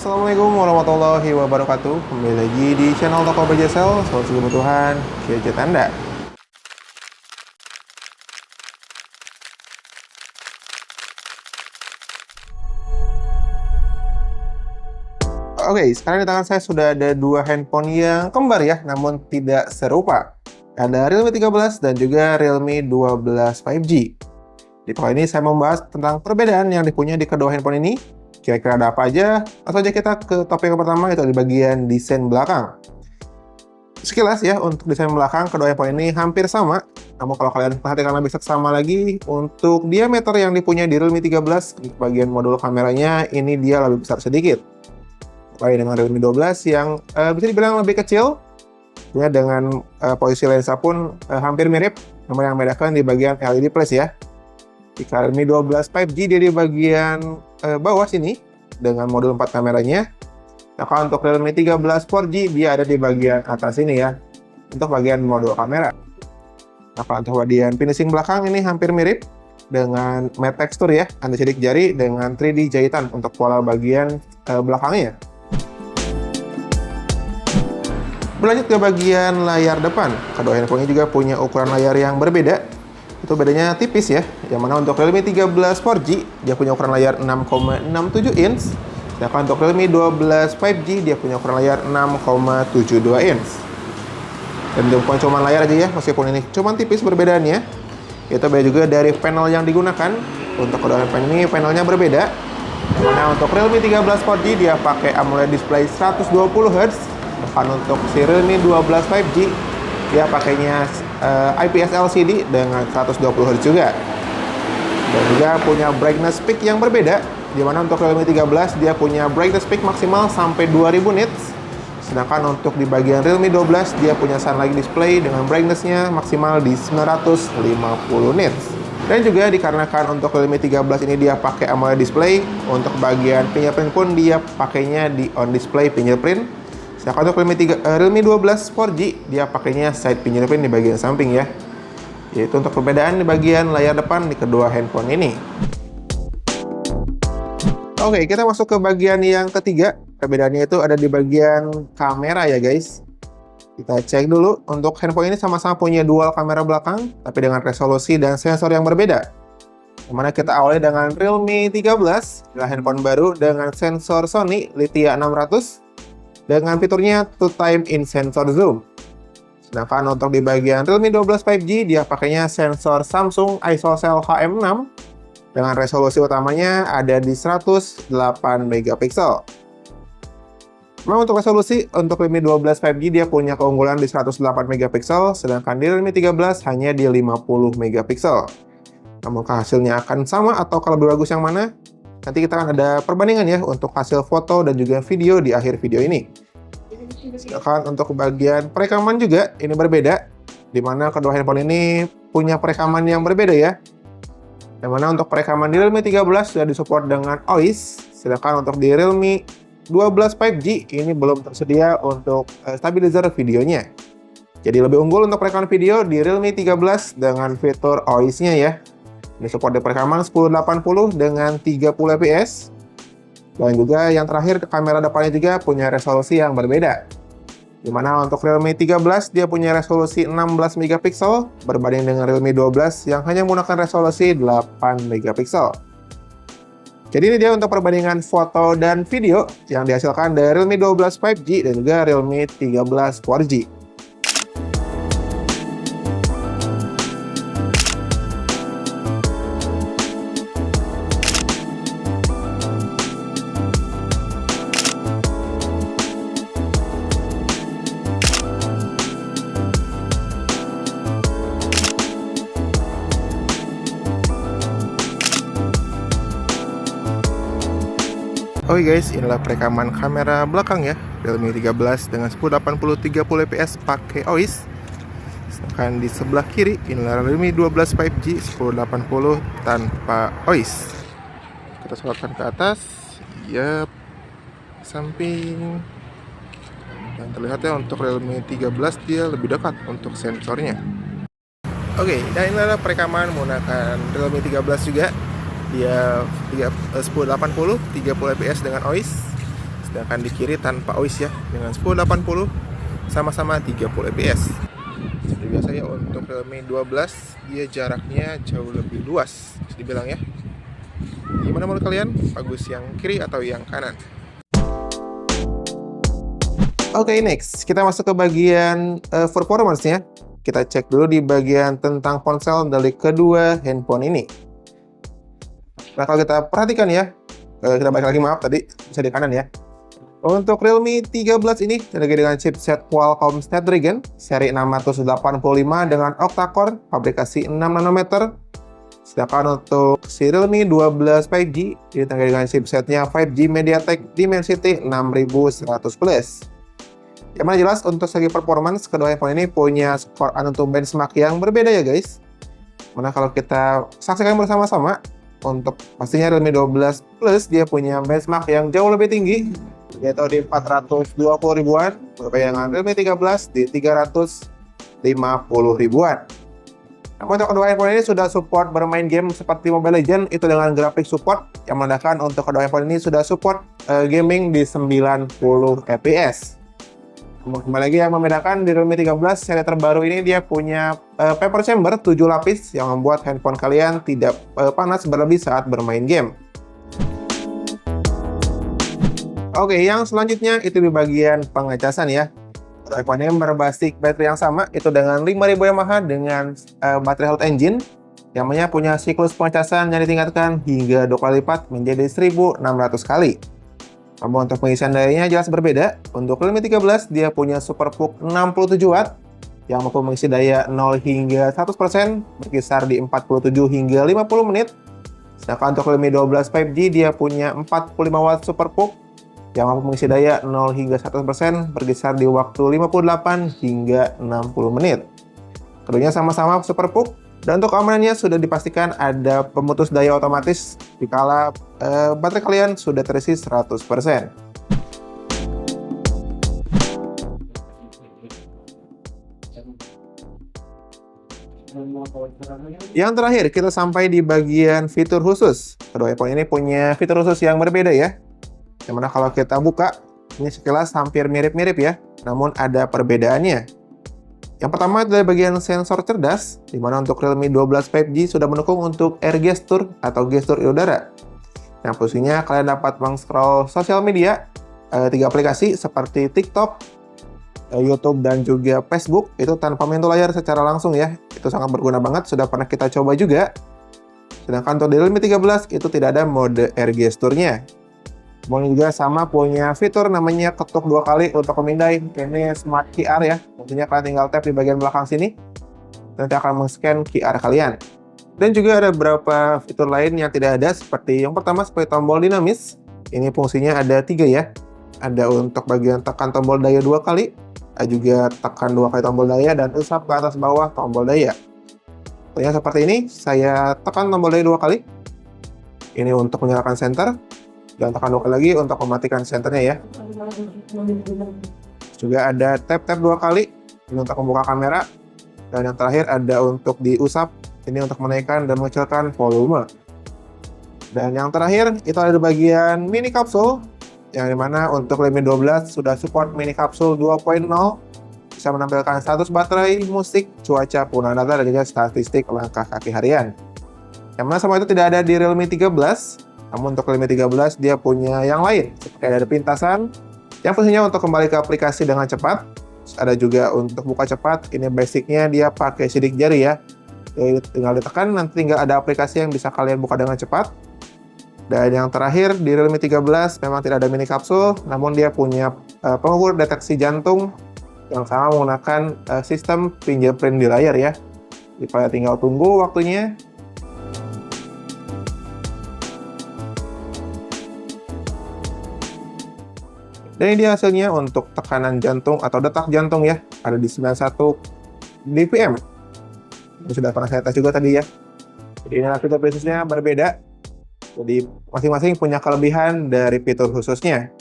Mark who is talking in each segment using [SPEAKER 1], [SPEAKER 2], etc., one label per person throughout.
[SPEAKER 1] Assalamualaikum warahmatullahi wabarakatuh. Kembali lagi di channel Toko Berjasel, solusi kebutuhan gadget Anda. Oke, sekarang di tangan saya sudah ada dua handphone yang kembar ya, namun tidak serupa. Ada Realme 13 dan juga Realme 12 5G. Di video ini saya membahas tentang perbedaan yang dipunyai di kedua handphone ini. Kira-kira ada apa aja? Langsung aja kita ke topik yang pertama, yaitu di bagian desain belakang. Sekilas ya, untuk desain belakang kedua handphone ini hampir sama. Namun kalau kalian perhatikan lebih seksama lagi, untuk diameter yang dipunyai di Realme 13, untuk bagian modul kameranya ini dia lebih besar sedikit. Lain dengan Realme 12 yang bisa dibilang lebih kecil, ya, dengan posisi lensa pun hampir mirip, namun yang membedakan di bagian LED plus ya. Di Realme 12 5G dia di bagian bawah sini dengan modul 4 kameranya. Nah, kalau untuk Realme 13 4G dia ada di bagian atas ini ya, untuk bagian modul kamera. Nah, kalau untuk bagian finishing belakang ini hampir mirip dengan matte tekstur ya, anti sidik jari dengan 3D jahitan untuk pola bagian belakangnya. Berlanjut ke bagian layar depan, kedua handphone ini juga punya ukuran layar yang berbeda. Itu bedanya tipis ya, yang mana untuk Realme 13 4G dia punya ukuran layar 6,67 inch, sedangkan untuk Realme 12 5G dia punya ukuran layar 6,72 inch. Dan bukan cuma layar aja ya, meskipun ini cuma tipis perbedaannya. Itu beda juga dari panel yang digunakan. Untuk kedua handphone ini panelnya berbeda, yang mana untuk Realme 13 4G dia pakai AMOLED display 120 Hz, dan untuk si Realme 12 5G dia pakainya IPS LCD dengan 120 Hz juga. Dan juga punya brightness peak yang berbeda, di mana untuk Realme 13 dia punya brightness peak maksimal sampai 2000 nits. Sedangkan untuk di bagian Realme 12 dia punya sunlight display dengan brightness-nya maksimal di 950 nits. Dan juga dikarenakan untuk Realme 13 ini dia pakai AMOLED display, untuk bagian fingerprint pun dia pakainya di on display fingerprint. Sedangkan untuk Realme 12 4G dia pakainya side fingerprint di bagian samping ya. Yaitu untuk perbedaan di bagian layar depan di kedua handphone ini. Oke, kita masuk ke bagian yang ketiga. Perbedaannya itu ada di bagian kamera ya guys. Kita cek dulu, untuk handphone ini sama-sama punya dual kamera belakang, tapi dengan resolusi dan sensor yang berbeda. Dimana kita awali dengan Realme 13, adalah handphone baru dengan sensor Sony Lithia 600, dengan fiturnya 2x in sensor zoom. Sedangkan untuk di bagian Realme 12 5G dia pakainya sensor Samsung ISOCELL HM6 dengan resolusi utamanya ada di 108 megapiksel. Memang untuk resolusi untuk Realme 12 5G dia punya keunggulan di 108 megapiksel, sedangkan di Realme 13 hanya di 50 megapiksel. Namun hasilnya akan sama atau kalau lebih bagus yang mana? Nanti kita akan ada perbandingan ya untuk hasil foto dan juga video di akhir video ini. Sedangkan untuk bagian perekaman juga ini berbeda, di mana kedua handphone ini punya perekaman yang berbeda ya. Yang mana untuk perekaman di Realme 13 sudah disupport dengan OIS, sedangkan untuk di Realme 12 5G ini belum tersedia untuk stabilizer videonya. Jadi lebih unggul untuk perekaman video di Realme 13 dengan fitur OIS-nya ya. Ini support di perekaman 1080 dengan 30 fps. Dan juga yang terakhir, kamera depannya juga punya resolusi yang berbeda. Dimana untuk Realme 13 dia punya resolusi 16 megapiksel berbanding dengan Realme 12 yang hanya menggunakan resolusi 8 megapiksel. Jadi ini dia untuk perbandingan foto dan video yang dihasilkan dari Realme 12 5G dan juga Realme 13 4G. Oke guys, inilah perekaman kamera belakang ya Realme 13 dengan 1080 30 fps pakai OIS. Sedangkan di sebelah kiri inilah Realme 12 5G 1080 tanpa OIS. Kita sorotkan ke atas, ya, samping. Dan terlihat ya untuk Realme 13 dia lebih dekat untuk sensornya. Oke, dan inilah perekaman menggunakan Realme 13 juga. Dia 1080 30 fps dengan OIS. sedangkan di kiri tanpa OIS ya, dengan 1080 sama-sama 30 fps. Seperti biasa ya, untuk Realme 12 dia jaraknya jauh lebih luas bisa dibilang ya. Gimana menurut kalian? Bagus yang kiri atau yang kanan? Oke, next kita masuk ke bagian performance-nya. Kita cek dulu di bagian tentang ponsel dari kedua handphone ini. Nah, kalau kita perhatikan ya, kita balik lagi, maaf tadi bisa di kanan ya. Untuk Realme 13 ini terlagi dengan chipset Qualcomm Snapdragon seri 685 dengan octa-core fabrikasi 6 nanometer. Sedangkan untuk si Realme 12 5G ditengah dengan chipsetnya 5G MediaTek Dimensity 6100 Plus. Yang mana jelas untuk segi performance kedua handphone ini punya skor Antutu benchmark yang berbeda ya guys. Mana kalau kita saksikan bersama-sama, untuk pastinya Realme 12 Plus dia punya benchmark yang jauh lebih tinggi, yaitu di 420 ribuan, berbeda dengan Realme 13 di 350 ribuan. Namun untuk kedua handphone ini sudah support bermain game seperti Mobile Legends itu dengan grafik support yang menandakan untuk kedua handphone ini sudah support gaming di 90 fps. Kembali lagi yang membedakan di Realme 13 seri terbaru ini dia punya paper chamber 7 lapis yang membuat handphone kalian tidak panas berlebih saat bermain game. Oke, yang selanjutnya itu di bagian pengecasan ya. iPhone ini berbasis baterai yang sama, itu dengan 5000 mAh dengan baterai Health Engine yang punya siklus pengecasan yang ditingkatkan hingga 2 kali lipat menjadi 1600 kali. Namun untuk pengisian dayanya jelas berbeda. Untuk Realme 13 dia punya SuperVOOC 67 Watt yang mampu mengisi daya 0 hingga 100% berkisar di 47 hingga 50 menit. Sedangkan untuk Realme 12 5G dia punya 45 Watt SuperVOOC yang mampu mengisi daya 0 hingga 100% berkisar di waktu 58 hingga 60 menit. Keduanya sama-sama SuperVOOC. Dan untuk keamanannya sudah dipastikan ada pemutus daya otomatis dikala baterai kalian sudah terisi 100%. Yang terakhir kita sampai di bagian fitur khusus. Kedua handphone ini punya fitur khusus yang berbeda ya. Yang mana kalau kita buka, ini sekilas hampir mirip-mirip ya, namun ada perbedaannya. Yang pertama dari bagian sensor cerdas, di mana untuk Realme 12 5G sudah mendukung untuk air gesture atau gestur udara. Yang fungsinya kalian dapat meng-scroll sosial media, 3 aplikasi seperti TikTok, YouTube, dan juga Facebook, itu tanpa menyentuh layar secara langsung ya. Itu sangat berguna banget, sudah pernah kita coba juga. Sedangkan untuk Realme 13 itu tidak ada mode air gesture-nya. Kemudian juga sama punya fitur namanya ketuk 2 kali untuk memindai. Ini Smart QR ya. Maksudnya kalian tinggal tap di bagian belakang sini, nanti akan men-scan QR kalian. Dan juga ada beberapa fitur lain yang tidak ada, seperti yang pertama seperti tombol dinamis. Ini fungsinya ada 3 ya. Ada untuk bagian tekan tombol daya 2 kali, ada juga tekan 2 kali tombol daya, dan usap ke atas bawah tombol daya. Contohnya seperti ini, saya tekan tombol daya 2 kali. Ini untuk menyalakan senter. Dan tekan 2 kali lagi untuk mematikan senternya ya. Juga ada tap-tap 2 kali ini untuk membuka kamera. Dan yang terakhir ada untuk diusap, ini untuk menaikkan dan mengecilkan volume. Dan yang terakhir itu ada di bagian mini kapsul, yang dimana untuk Realme 12 sudah support mini kapsul 2.0, bisa menampilkan status baterai, musik, cuaca, penggunaan data, dan juga statistik langkah kaki harian. Yang mana semua itu tidak ada di Realme 13. Namun untuk Realme 13 dia punya yang lain, seperti ada pintasan yang fungsinya untuk kembali ke aplikasi dengan cepat. Terus ada juga untuk buka cepat, ini basicnya dia pakai sidik jari ya. Jadi tinggal ditekan, nanti tinggal ada aplikasi yang bisa kalian buka dengan cepat. Dan yang terakhir di Realme 13 memang tidak ada mini kapsul, namun dia punya pengukur deteksi jantung yang sama menggunakan sistem fingerprint di layar ya. Jadi kalian tinggal tunggu waktunya. Dan ini dia hasilnya untuk tekanan jantung atau detak jantung ya, ada di 91 dpm. Ini sudah pernah saya tes juga tadi ya. Jadi ini fitur khususnya berbeda. Jadi masing-masing punya kelebihan dari fitur khususnya.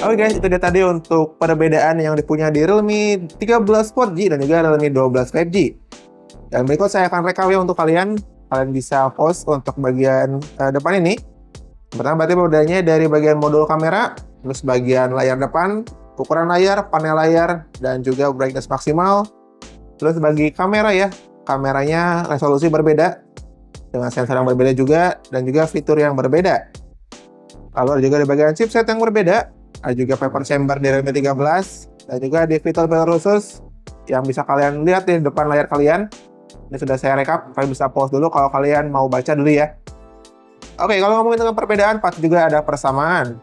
[SPEAKER 1] Oke guys, itu dia tadi untuk perbedaan yang dipunya di Realme 13 4G dan juga Realme 12 5G. Dan berikut saya akan rekam ya untuk kalian. Kalian bisa pause untuk bagian depan ini. Pertama berarti perbedaannya dari bagian modul kamera, terus bagian layar depan, ukuran layar, panel layar, dan juga brightness maksimal. Terus bagi kamera ya, kameranya resolusi berbeda, dengan sensor yang berbeda juga, dan juga fitur yang berbeda. Lalu ada juga di bagian chipset yang berbeda, ada juga paper chamber di Realme 13, dan juga di fitur-fitur khusus yang bisa kalian lihat di depan layar kalian. Ini sudah saya rekap, kalian bisa pause dulu kalau kalian mau baca dulu ya. Oke, kalau ngomongin tentang perbedaan, pasti juga ada persamaan.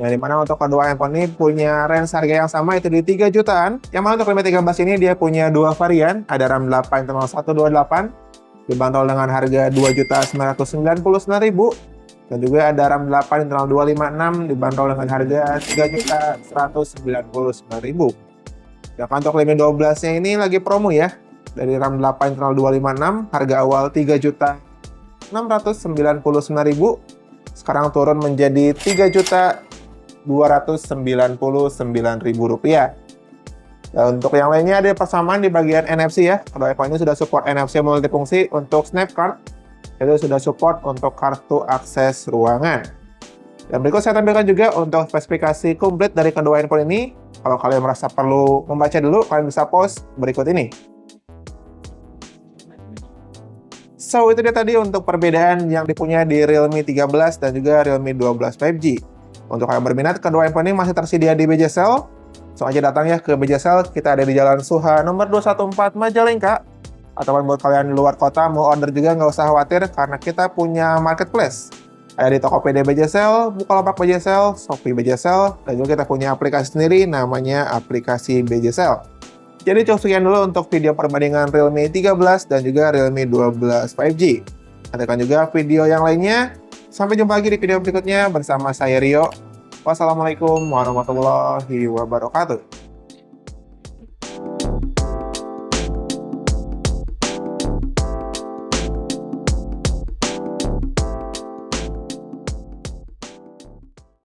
[SPEAKER 1] Yang dimana untuk kedua handphone ini punya range harga yang sama, itu di 3 jutaan. Yang mana untuk Realme 13 ini dia punya dua varian, ada RAM 8 internal 128, dibanderol dengan harga 2.999.000. Dan juga ada RAM 8 internal 256 dibanderol dengan harga 3.199.000. Sedangkan untuk Realme 12-nya ini lagi promo ya. Dari RAM 8 internal 256, harga awal 3.699.000. Sekarang turun menjadi 3.299.000 rupiah. Dan untuk yang lainnya ada persamaan di bagian NFC ya. Kedua iPhone ini sudah support NFC multifungsi untuk Snapcard. Itu sudah support untuk kartu akses ruangan. Dan berikut saya tampilkan juga untuk spesifikasi komplit dari kedua handphone ini. Kalau kalian merasa perlu membaca dulu, kalian bisa pause berikut ini. So, itu dia tadi untuk perbedaan yang dipunyai di Realme 13 dan juga Realme 12 5G. Untuk kalian berminat, kedua handphone ini masih tersedia di BJSL. Langsung aja datang ya ke BJSL, kita ada di Jalan Suha nomor 214 Majalengka. Ataupun buat kalian di luar kota mau order juga nggak usah khawatir karena kita punya marketplace. Ada di Tokopedia BJSL, Bukalapak BJSL, Shopee BJSL, dan juga kita punya aplikasi sendiri namanya aplikasi BJSL. Jadi cukup sekian dulu untuk video perbandingan Realme 13 dan juga Realme 12 5G. Nantikan juga video yang lainnya. Sampai jumpa lagi di video berikutnya bersama saya Rio. Wassalamualaikum warahmatullahi wabarakatuh.